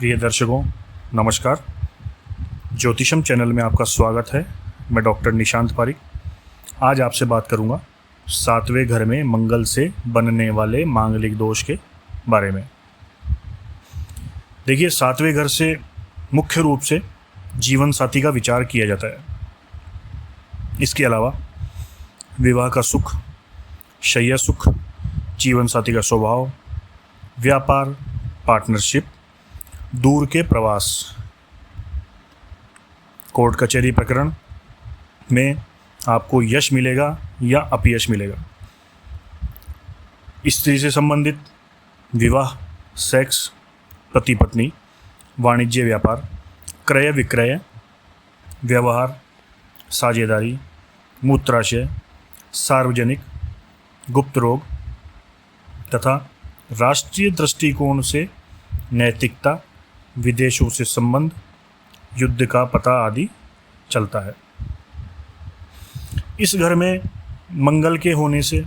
प्रिय दर्शकों, नमस्कार। ज्योतिषम चैनल में आपका स्वागत है। मैं डॉक्टर निशांत पारिक आज आपसे बात करूंगा 7वें घर में मंगल से बनने वाले मांगलिक दोष के बारे में। देखिए, 7वें घर से मुख्य रूप से जीवन साथी का विचार किया जाता है। इसके अलावा विवाह का सुख, शैया सुख, जीवन साथी का स्वभाव, व्यापार, पार्टनरशिप, दूर के प्रवास, कोर्ट कचहरी प्रकरण में आपको यश मिलेगा या अपयश मिलेगा, स्त्री से संबंधित विवाह, सेक्स, पति पत्नी, वाणिज्य व्यापार, क्रय विक्रय, व्यवहार, साझेदारी, मूत्राशय, सार्वजनिक, गुप्त रोग तथा राष्ट्रीय दृष्टिकोण से नैतिकता, विदेशों से संबंध, युद्ध का पता आदि चलता है। इस घर में मंगल के होने से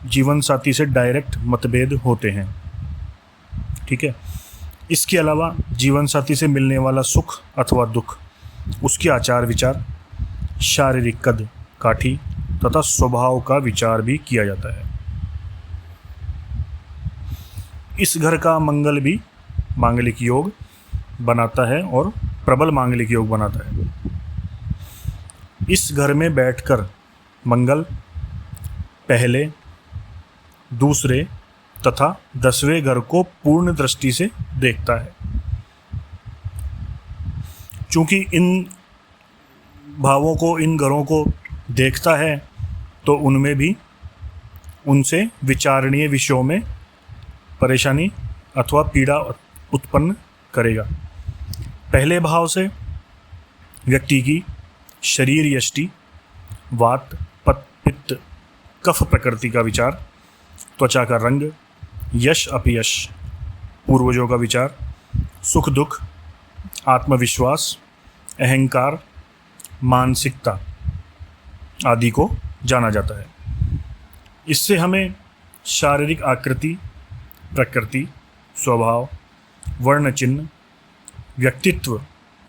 जीवन साथी से डायरेक्ट मतभेद होते हैं। ठीक है। इसके अलावा जीवन साथी से मिलने वाला सुख अथवा दुख, उसके आचार विचार, शारीरिक कद काठी तथा स्वभाव का विचार भी किया जाता है। इस घर का मंगल भी मांगलिक योग बनाता है और प्रबल मांगलिक योग बनाता है। इस घर में बैठकर मंगल पहले, दूसरे तथा 10वें घर को पूर्ण दृष्टि से देखता है। चूंकि इन भावों को, इन घरों को देखता है तो उनमें भी उनसे विचारणीय विषयों में परेशानी अथवा पीड़ा उत्पन्न करेगा। पहले भाव से व्यक्ति की शरीर यष्टि, वात, पित्त, कफ प्रकृति का विचार, त्वचा का रंग, यश अपयश, पूर्वजों का विचार, सुख दुख, आत्मविश्वास, अहंकार, मानसिकता आदि को जाना जाता है। इससे हमें शारीरिक आकृति, प्रकृति, स्वभाव, वर्ण चिन्ह, व्यक्तित्व,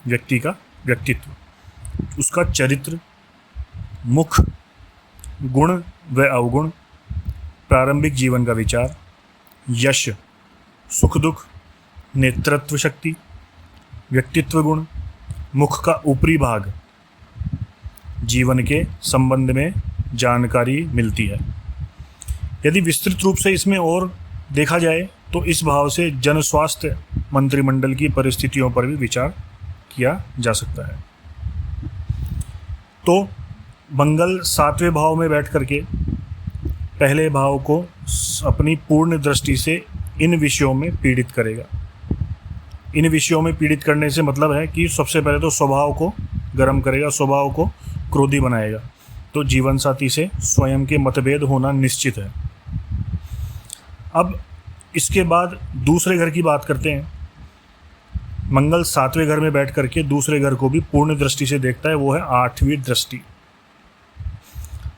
व्यक्ति का व्यक्तित्व, उसका चरित्र, मुख, गुण व अवगुण, प्रारंभिक जीवन का विचार, यश, सुख दुख, नेतृत्व शक्ति, व्यक्तित्व गुण, मुख का ऊपरी भाग, जीवन के संबंध में जानकारी मिलती है। यदि विस्तृत रूप से इसमें और देखा जाए तो इस भाव से जन स्वास्थ्य मंत्रिमंडल की परिस्थितियों पर भी विचार किया जा सकता है। तो मंगल 7वें भाव में बैठ करके पहले भाव को अपनी पूर्ण दृष्टि से इन विषयों में पीड़ित करेगा। इन विषयों में पीड़ित करने से मतलब है कि सबसे पहले तो स्वभाव को गर्म करेगा, स्वभाव को क्रोधी बनाएगा। तो जीवन साथी से स्वयं के मतभेद होना निश्चित है। अब इसके बाद दूसरे घर की बात करते हैं। मंगल 7वें घर में बैठ करके दूसरे घर को भी पूर्ण दृष्टि से देखता है, वो है 8वीं दृष्टि।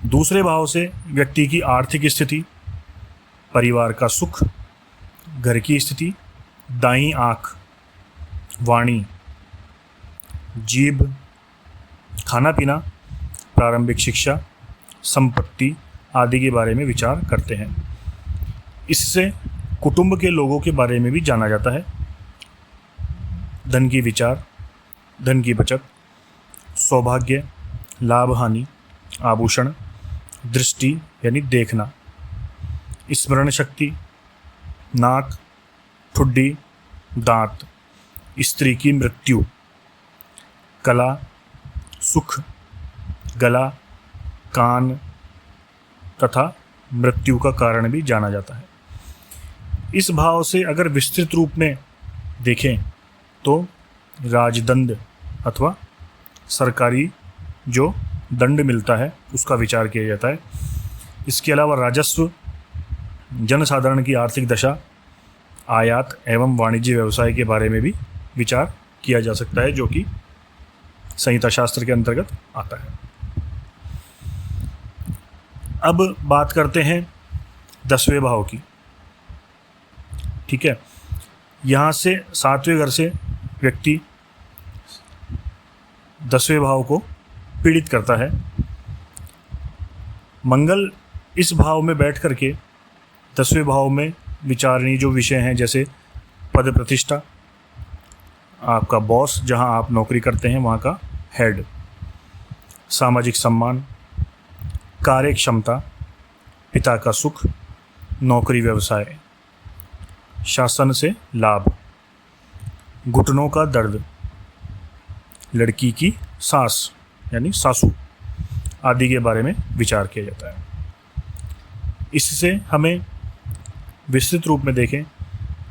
दूसरे भाव से व्यक्ति की आर्थिक स्थिति, परिवार का सुख, घर की स्थिति, दाईं आंख, वाणी, जीभ, खाना पीना, प्रारंभिक शिक्षा, संपत्ति आदि के बारे में विचार करते हैं। इससे कुटुंब के लोगों के बारे में भी जाना जाता है। धन की विचार, धन की बचत, सौभाग्य, लाभ हानि, आभूषण, दृष्टि यानी देखना, स्मरण शक्ति, नाक, ठुड्डी, दांत, स्त्री की मृत्यु, कला, सुख, गला, कान तथा मृत्यु का कारण भी जाना जाता है। इस भाव से अगर विस्तृत रूप में देखें तो राजदंड अथवा सरकारी जो दंड मिलता है उसका विचार किया जाता है। इसके अलावा राजस्व, जनसाधारण की आर्थिक दशा, आयात एवं वाणिज्य व्यवसाय के बारे में भी विचार किया जा सकता है, जो कि संहिता शास्त्र के अंतर्गत आता है। अब बात करते हैं 10वें भाव की। ठीक है। यहाँ से 7वें घर से व्यक्ति 10वें भाव को पीड़ित करता है। मंगल इस भाव में बैठ करके 10वें भाव में विचारणीय जो विषय हैं, जैसे पद प्रतिष्ठा, आपका बॉस जहां आप नौकरी करते हैं वहां का हेड, सामाजिक सम्मान, कार्य क्षमता, पिता का सुख, नौकरी व्यवसाय, शासन से लाभ, घुटनों का दर्द, लड़की की सास यानी सासू आदि के बारे में विचार किया जाता है। इससे हमें विस्तृत रूप में देखें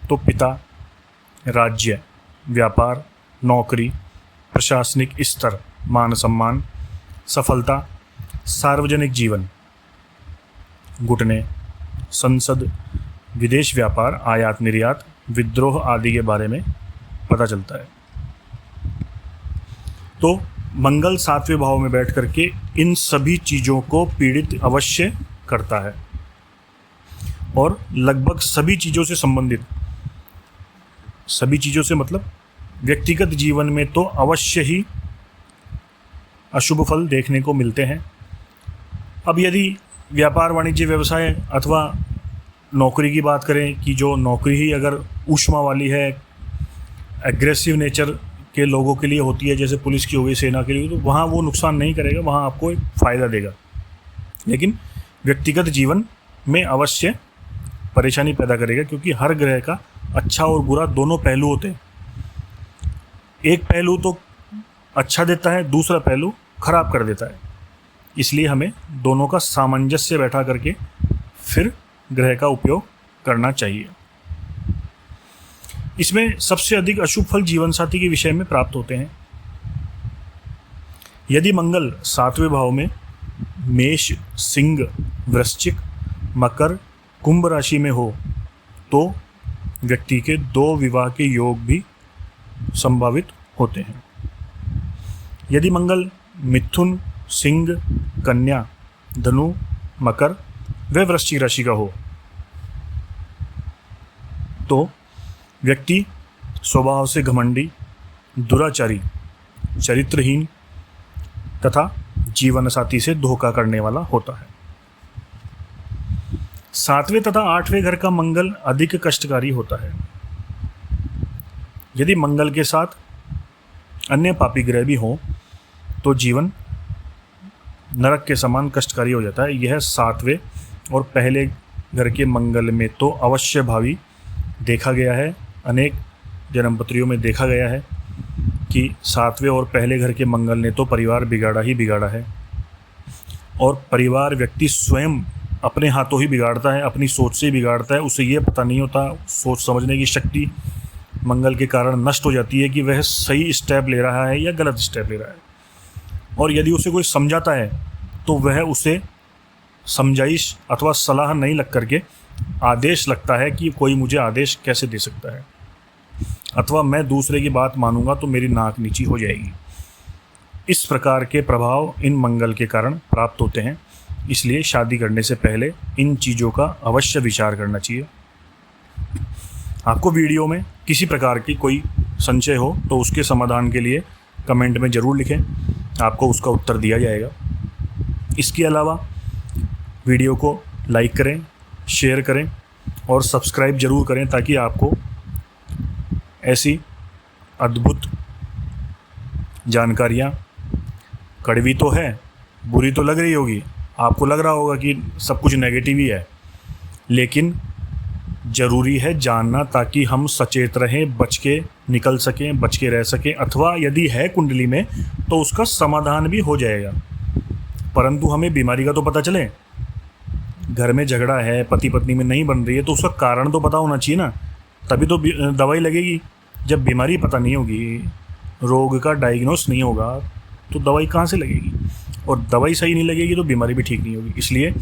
तो पिता, राज्य, व्यापार, नौकरी, प्रशासनिक स्तर, मान सम्मान, सफलता, सार्वजनिक जीवन, घुटने, संसद, विदेश व्यापार, आयात निर्यात, विद्रोह आदि के बारे में पता चलता है। तो मंगल 7वें भाव में बैठ करके इन सभी चीज़ों को पीड़ित अवश्य करता है और लगभग सभी चीज़ों से संबंधित, सभी चीज़ों से मतलब व्यक्तिगत जीवन में तो अवश्य ही अशुभ फल देखने को मिलते हैं। अब यदि व्यापार, वाणिज्य, व्यवसाय अथवा नौकरी की बात करें कि जो नौकरी ही अगर ऊष्मा वाली है, एग्रेसिव नेचर के लोगों के लिए होती है, जैसे पुलिस की हो गई, सेना के लिए, तो वहाँ वो नुकसान नहीं करेगा, वहाँ आपको एक फ़ायदा देगा। लेकिन व्यक्तिगत जीवन में अवश्य परेशानी पैदा करेगा, क्योंकि हर ग्रह का अच्छा और बुरा दोनों पहलू होते हैं। एक पहलू तो अच्छा देता है, दूसरा पहलू खराब कर देता है। इसलिए हमें दोनों का सामंजस्य बैठा करके फिर ग्रह का उपयोग करना चाहिए। इसमें सबसे अधिक अशुभ फल जीवन साथी के विषय में प्राप्त होते हैं। यदि मंगल 7वें भाव में मेष, सिंह, वृश्चिक, मकर, कुंभ राशि में हो तो व्यक्ति के 2 विवाह के योग भी संभावित होते हैं। यदि मंगल मिथुन, सिंह, कन्या, धनु, मकर व वृश्चिक राशि का हो तो व्यक्ति स्वभाव से घमंडी, दुराचारी, चरित्रहीन तथा जीवन साथी से धोखा करने वाला होता है। 7वें तथा 8वें घर का मंगल अधिक कष्टकारी होता है। यदि मंगल के साथ अन्य पापी ग्रह भी हों तो जीवन नरक के समान कष्टकारी हो जाता है। यह 7वें और पहले घर के मंगल में तो अवश्य भावी देखा गया है। अनेक जन्मपत्रियों में देखा गया है कि 7वें और पहले घर के मंगल ने तो परिवार बिगाड़ा ही बिगाड़ा है, और परिवार व्यक्ति स्वयं अपने हाथों ही बिगाड़ता है, अपनी सोच से ही बिगाड़ता है। उसे ये पता नहीं होता, सोच समझने की शक्ति मंगल के कारण नष्ट हो जाती है कि वह सही स्टेप ले रहा है या गलत स्टेप ले रहा है। और यदि उसे कोई समझाता है तो वह उसे समझाइश अथवा सलाह नहीं लग करके आदेश लगता है कि कोई मुझे आदेश कैसे दे सकता है, अथवा मैं दूसरे की बात मानूंगा तो मेरी नाक नीची हो जाएगी। इस प्रकार के प्रभाव इन मंगल के कारण प्राप्त होते हैं। इसलिए शादी करने से पहले इन चीज़ों का अवश्य विचार करना चाहिए। आपको वीडियो में किसी प्रकार की कोई संशय हो तो उसके समाधान के लिए कमेंट में ज़रूर लिखें, आपको उसका उत्तर दिया जाएगा। इसके अलावा वीडियो को लाइक करें, शेयर करें और सब्सक्राइब ज़रूर करें, ताकि आपको ऐसी अद्भुत जानकारियाँ, कड़वी तो है, बुरी तो लग रही होगी, आपको लग रहा होगा कि सब कुछ नेगेटिव ही है, लेकिन ज़रूरी है जानना, ताकि हम सचेत रहें, बच के निकल सकें, बच के रह सकें, अथवा यदि है कुंडली में तो उसका समाधान भी हो जाएगा। परंतु हमें बीमारी का तो पता चले। घर में झगड़ा है, पति पत्नी में नहीं बन रही है, तो उसका कारण तो पता होना चाहिए ना, तभी तो दवाई लगेगी। जब बीमारी पता नहीं होगी, रोग का डायग्नोस नहीं होगा, तो दवाई कहाँ से लगेगी, और दवाई सही नहीं लगेगी तो बीमारी भी ठीक नहीं होगी। इसलिए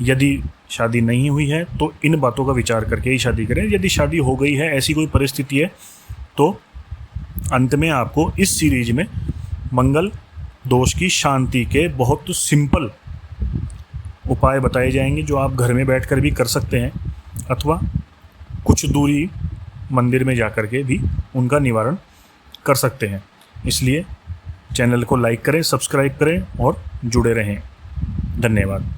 यदि शादी नहीं हुई है तो इन बातों का विचार करके ही शादी करें। यदि शादी हो गई है, ऐसी कोई परिस्थिति है, तो अंत में आपको इस सीरीज में मंगल दोष की शांति के बहुत सिंपल उपाय बताए जाएंगे, जो आप घर में बैठकर भी कर सकते हैं, अथवा कुछ दूरी मंदिर में जा कर के भी उनका निवारण कर सकते हैं। इसलिए चैनल को लाइक करें, सब्सक्राइब करें और जुड़े रहें। धन्यवाद।